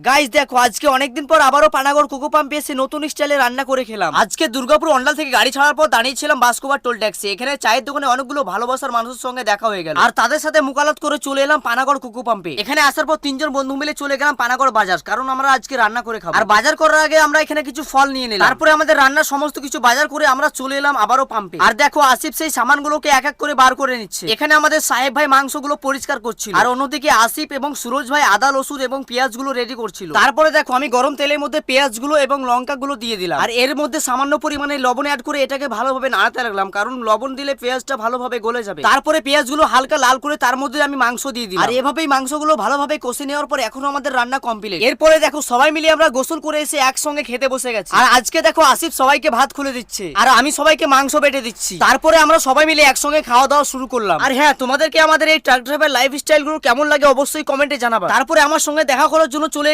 Guys দেখো আজকে অনেকদিন পর আবারও পানাগড় কোকো পাম্পে এসে নতুন স্টাইলে রান্না করে খেলাম। আজকে দুর্গাপুর অন্ডাল থেকে গাড়ি ছাড়ার পর দাঁড়িয়েছিলাম বাসকোবার টোল ট্যাক্সি। এখানে চায়ের দোকানে অনেকগুলো ভালোবাসার মানুষের সঙ্গে দেখা হয়ে গেল, আর তাদের সাথে মুকালাত করে চলে এলাম পানাগড় কোকো পাম্পে। এখানে আসার পর তিনজন বন্ধু মিলে চলে গেলাম পানাগড় বাজার, কারণ আমরা আজকে রান্না করে খাবো। আর বাজার করার আগে আমরা এখানে কিছু ফল নিয়ে নিলাম, তারপরে আমাদের রান্নার সমস্ত কিছু বাজার করে আমরা চলে এলাম আবারও পাম্পে। আর দেখো আসিফ সেই সামানগুলোকে এক এক করে বার করে নিচ্ছে। এখানে আমাদের সাহেব ভাই মাংসগুলো পরিষ্কার করছিল, আর অন্যদিকে আসিফ এবং সুরজ ভাই আদা রসুন এবং পেঁয়াজগুলো রেডি করছিল। তারপরে দেখো আমি গরম তেলের মধ্যে পেঁয়াজগুলো এবং লঙ্কাগুলো দিয়ে দিলাম, আর এর মধ্যে সামান্য পরিমাণে লবণ অ্যাড করে এটাকে ভালোভাবে নাড়াতে লাগলাম, কারণ লবণ দিলে পেঁয়াজটা ভালোভাবে গলে যাবে। তারপরে পেঁয়াজগুলো হালকা লাল করে তার মধ্যে আমি মাংস দিয়ে দিলাম, আর এভাবেই মাংসগুলো ভালোভাবে কষে নেওয়ার পর এখন আমাদের রান্না কমপ্লিট। এরপরে দেখো সবাই মিলে আমরা গোসল করে এসে একসঙ্গে খেতে বসে গেছি। আর আজকে দেখো আসিফ সবাইকে ভাত খুলে দিচ্ছে, আর আমি সবাইকে মাংস বেটে দিচ্ছি। তারপরে আমরা সবাই মিলে একসঙ্গে খাওয়া দাওয়া শুরু করলাম। আর হ্যাঁ, তোমাদেরকে আমাদের এই ট্রাক ড্রাইভার লাইফ স্টাইল গুলো কেমন লাগে অবশ্যই কমেন্টে জানাবা। তারপরে আমার সঙ্গে দেখা করার জন্য চলে